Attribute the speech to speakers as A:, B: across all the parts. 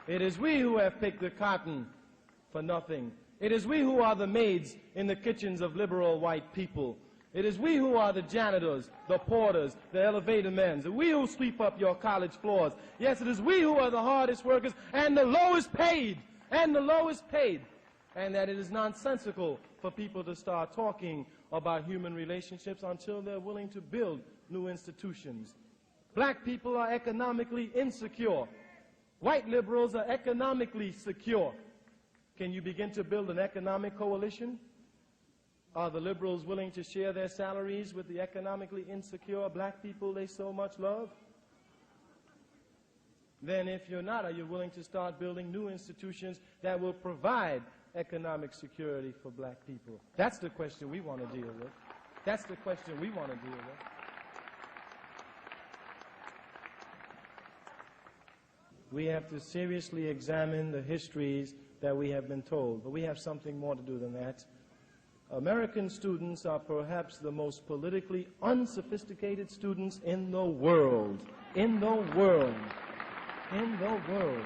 A: It is we who have picked the cotton for nothing. It is we who are the maids in the kitchens of liberal white people. It is we who are the janitors, the porters, the elevator men. We who sweep up your college floors. Yes, it is we who are the hardest workers and the lowest paid. And the lowest paid. And that it is nonsensical for people to start talking about human relationships until they're willing to build new institutions. Black people are economically insecure. White liberals are economically secure. Can you begin to build an economic coalition? Are the liberals willing to share their salaries with the economically insecure black people they so much love? Then if you're not, are you willing to start building new institutions that will provide economic security for black people? That's the question we want to deal with. That's the question we want to deal with. We have to seriously examine the histories that we have been told, but we have something more to do than that. American students are perhaps the most politically unsophisticated students in the world. In the world. In the world.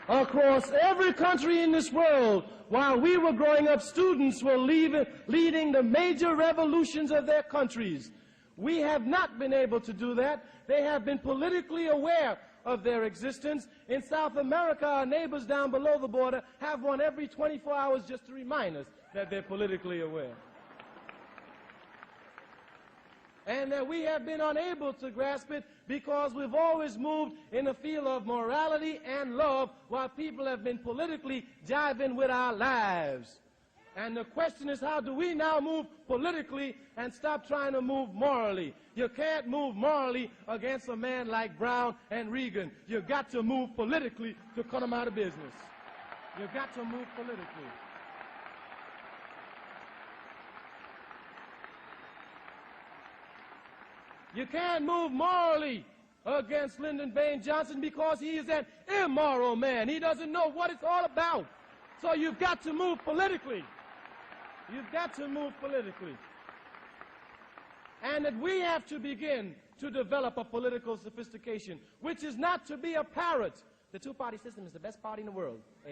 A: Across every country in this world, while we were growing up, students were leading the major revolutions of their countries. We have not been able to do that. They have been politically aware of their existence. In South America, our neighbors down below the border have one every 24 hours just to remind us that they're politically aware. And that we have been unable to grasp it because we've always moved in the field of morality and love while people have been politically jiving with our lives. And the question is, how do we now move politically and stop trying to move morally? You can't move morally against a man like Brown and Reagan. You've got to move politically to cut them out of business. You've got to move politically. You can't move morally against Lyndon Baines Johnson because he is an immoral man. He doesn't know what it's all about. So you've got to move politically. You've got to move politically. And that we have to begin to develop a political sophistication, which is not to be a parrot. The two-party system is the best party in the world. Eh?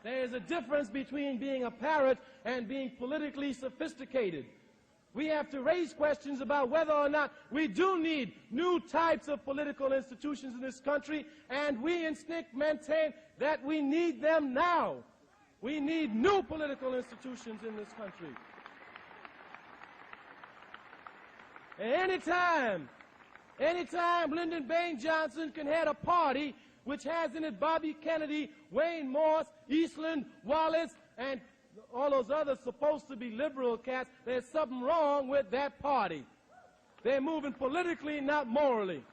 A: There is a difference between being a parrot and being politically sophisticated. We have to raise questions about whether or not we do need new types of political institutions in this country, and we in SNCC maintain that we need them now. We need new political institutions in this country. And anytime Lyndon Baines Johnson can head a party which has in it Bobby Kennedy, Wayne Morse, Eastland, Wallace, and all those others supposed to be liberal cats, there's something wrong with that party. They're moving politically, not morally.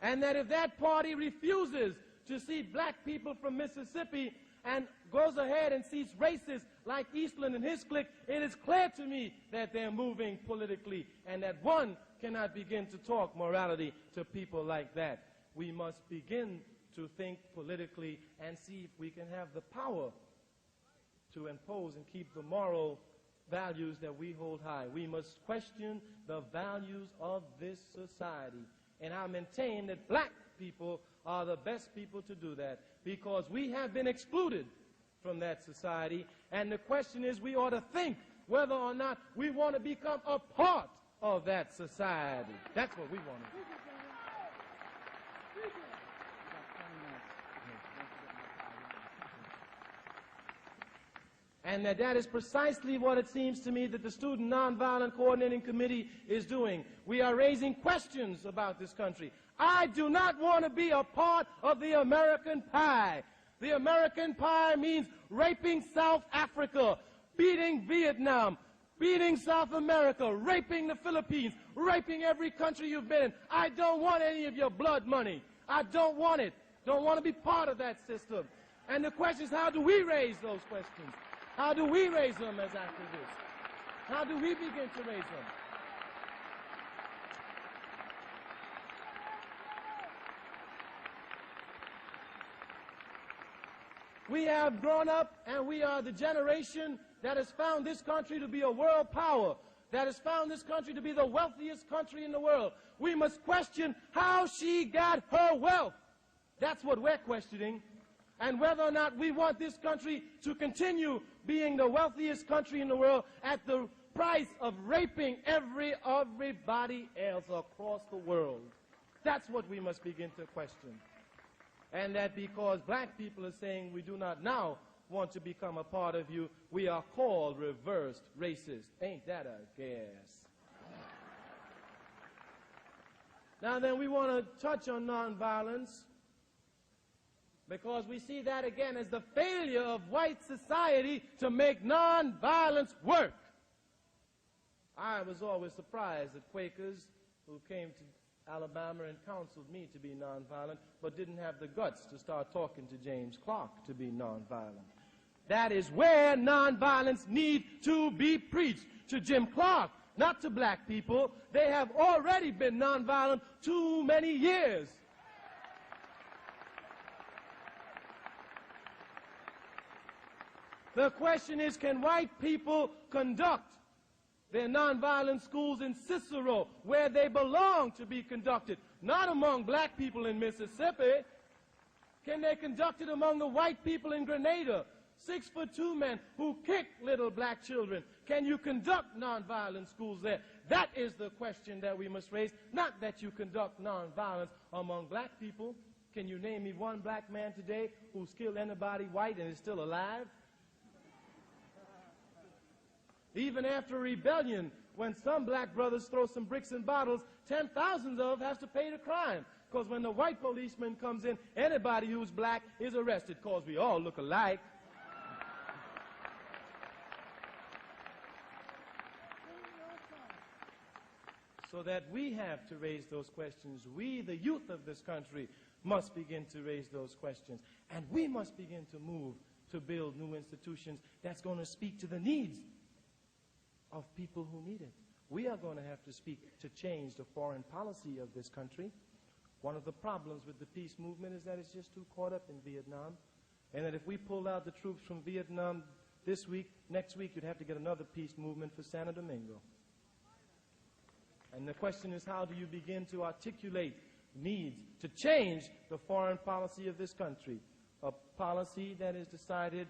A: And that if that party refuses to see black people from Mississippi and goes ahead and sees racists like Eastland and his clique, it is clear to me that they're moving politically and that one cannot begin to talk morality to people like that. We must begin to think politically and see if we can have the power to impose and keep the moral values that we hold high. We must question the values of this society. And I maintain that black people are the best people to do that because we have been excluded from that society. And the question is, we ought to think whether or not we want to become a part of that society. That's what we want to do. And that is precisely what it seems to me that the Student Nonviolent Coordinating Committee is doing. We are raising questions about this country. I do not want to be a part of the American pie. The American pie means raping South Africa, beating Vietnam, beating South America, raping the Philippines, raping every country you've been in. I don't want any of your blood money. I don't want it. Don't want to be part of that system. And the question is, how do we raise those questions? How do we raise them as activists? How do we begin to raise them? We have grown up and we are the generation that has found this country to be a world power. that has found this country to be the wealthiest country in the world. We must question how she got her wealth. That's what we're questioning. And whether or not we want this country to continue being the wealthiest country in the world at the price of raping everybody else across the world. That's what we must begin to question. And that because black people are saying we do not now want to become a part of you, we are called reversed racist. Ain't that a gas? Now then, we want to touch on nonviolence because we see that again as the failure of white society to make nonviolence work. I was always surprised at Quakers who came to Alabama and counseled me to be nonviolent, but didn't have the guts to start talking to James Clark to be nonviolent. That is where nonviolence needs to be preached, to Jim Clark, not to black people. They have already been nonviolent too many years. The question is, can white people conduct their nonviolent schools in Cicero, where they belong to be conducted, not among black people in Mississippi? Can they conduct it among the white people in Grenada, 6'2" men who kick little black children? Can you conduct nonviolent schools there? That is the question that we must raise, not that you conduct nonviolence among black people. Can you name me one black man today who's killed anybody white and is still alive? Even after rebellion, when some black brothers throw some bricks and bottles, 10,000 of them have to pay the crime. Because when the white policeman comes in, anybody who's black is arrested because we all look alike. So that we have to raise those questions. We, the youth of this country, must begin to raise those questions. And we must begin to move to build new institutions that's going to speak to the needs of people who need it. We are going to have to speak to change the foreign policy of this country. One of the problems with the peace movement is that it's just too caught up in Vietnam, and that if we pulled out the troops from Vietnam this week, next week you'd have to get another peace movement for Santo Domingo. And the question is, how do you begin to articulate needs to change the foreign policy of this country? A policy that is decided